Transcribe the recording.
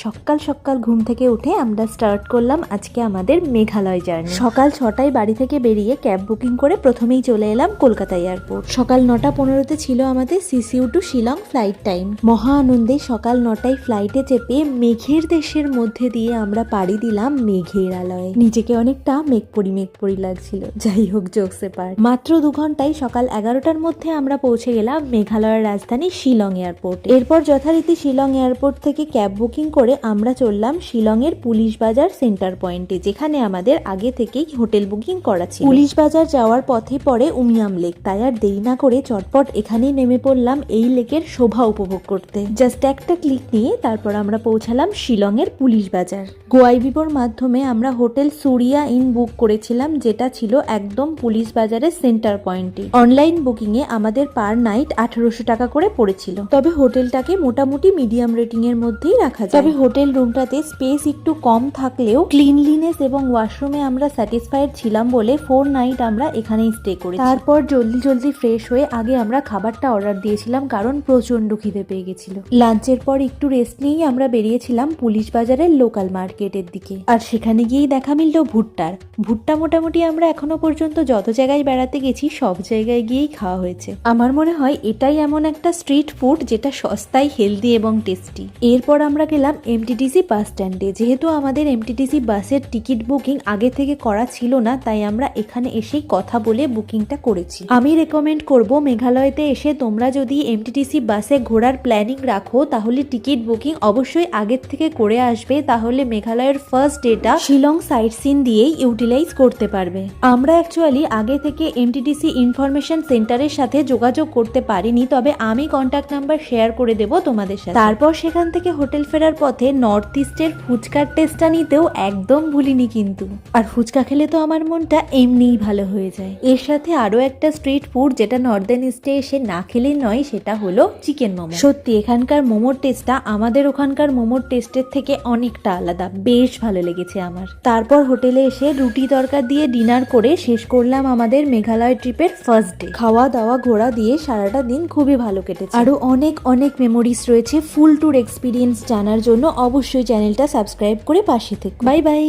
সকাল সকাল ঘুম থেকে উঠে আমরা স্টার্ট করলাম আজকে আমাদের মেঘালয় জার্নি। সকাল 6টায় বাড়ি থেকে বেরিয়ে ক্যাব বুকিং করে প্রথমেই চলে এলাম কলকাতা এয়ারপোর্ট। সকাল 9:15 ছিল আমাদের CCU to Shillong flight time. মহা আনন্দে সকাল 9টায় ফ্লাইটে চেপে মেঘের দেশের মধ্যে দিয়ে আমরা পাড়ি দিলাম মেঘের আলয়ে। নিজেকে অনেকটা মেঘপরি লাগছিল, যাই হোক জোকসে পার। মাত্র 2 ঘন্টায় সকাল 11টার মধ্যে আমরা পৌঁছে গেলাম মেঘালয়ের রাজধানী শিলং এয়ারপোর্ট। এরপর যথারীতি শিলং এয়ারপোর্ট থেকে ক্যাব বুকিং করে আমরা চললাম শিলং এর পুলিশ বাজার সেন্টার পয়েন্টে, যেখানে আমাদের আগে থেকেই হোটেল বুকিং করা ছিল। পুলিশ বাজার যাওয়ার পথে পড়ে উমিয়াম লেক, তাই আর দেরি না করে চটপট এখানেই নেমে পড়লাম এই লেকের শোভা উপভোগ করতে। জাস্ট একটা ক্লিক নিয়ে তারপর আমরা পৌঁছালাম শিলং এর পুলিশ বাজার। গোয়াইবিবোর মাধ্যমে আমরা হোটেল সুরিয়া ইন বুক করেছিলাম, যেটা ছিল একদম পুলিশ বাজারের সেন্টার পয়েন্টে। অনলাইন বুকিং এ আমাদের পার নাইট 1800 টাকা করে পড়েছিল, তবে হোটেলটাকে মোটামুটি মিডিয়াম রেটিং এর মধ্যেই রাখা যায়। তবে হোটেল রুমটাতে স্পেস একটু কম থাকলেও ক্লিনলিনেস এবং ওয়াশরুমে আমরা স্যাটিসফাইড ছিলাম বলে 4 নাইট আমরা এখানেই স্টে করেছি। তারপর জলদি ফ্রেশ হয়ে আগে আমরা খাবারটা অর্ডার দিয়েছিলাম, কারণ প্রচন্ড খিদে পেয়ে গেছিল। লাঞ্চের পর একটু রেস্ট নিয়েই আমরা বেরিয়েছিলাম পুলিশ বাজারের লোকাল মার্কেটের দিকে। আর সেখানে গিয়েই দেখা মিলল ভুট্টা মোটামুটি আমরা এখনো পর্যন্ত যত জায়গায় বেড়াতে গেছি সব জায়গায় গিয়েই খাওয়া হয়েছে। আমার মনে হয় এটাই এমন একটা স্ট্রিট ফুড যেটা সস্তায়, হেলদি এবং টেস্টি। এরপর আমরা গেলাম এমটিটিসি বাস স্ট্যান্ডে। যেহেতু আমাদের এমটিটিসি বাসের টিকিট বুকিং আগে থেকে করা ছিল না, তাই আমরা এখানে এসেই কথা বলে বুকিংটা করেছি। আমি রেকমেন্ড করব মেঘালয়তে এসে তোমরা যদি এমটিটিসি বাসে ঘোরার প্ল্যানিং রাখো তাহলে টিকিট বুকিং অবশ্যই আগের থেকে করে আসবে, তাহলে মেঘালয়ের first day to Shillong sightseeing দিয়েই ইউটিলাইজ করতে পারবে। আমরা অ্যাকচুয়ালি আগে থেকে এমটিটিসি ইনফরমেশন সেন্টারের সাথে যোগাযোগ করতে পারিনি, তবে আমি কন্ট্যাক্ট নাম্বার শেয়ার করে দেব তোমাদের সাথে। তারপর সেখান থেকে হোটেল ফেরার পথে নর্থ ইস্টের ফুচকার টেস্টটা নিতেও একদম ভুলিনি কিন্তু। আর ফুচকা খেলে তো আমার মনটা এমনিই ভালো হয়ে যায়। এর সাথে আরো একটা স্ট্রিট ফুড যেটা নর্দার্ন ইস্টে এসে না খেলেই নয়, সেটা হলো চিকেন মোমো। সত্যি এখানকার মোমোর টেস্টটা আমাদের ওখানকার মোমোর টেস্টের থেকে অনেকটা আলাদা, বেশ ভালো লেগেছে আমার। তারপর হোটেলে এসে রুটি তরকা দিয়ে ডিনার করে শেষ করলাম আমাদের মেঘালয় ট্রিপের ফার্স্ট ডে। খাওয়া দাওয়া ঘোরা দিয়ে সারাটা দিন খুবই ভালো কেটেছে। আরো অনেক মেমোরিজ রয়েছে। ফুল ট্যুর এক্সপিরিয়েন্স জানার জন্য অবশ্যই চ্যানেলটা সাবস্ক্রাইব করে পাশে থেকো। Bye bye.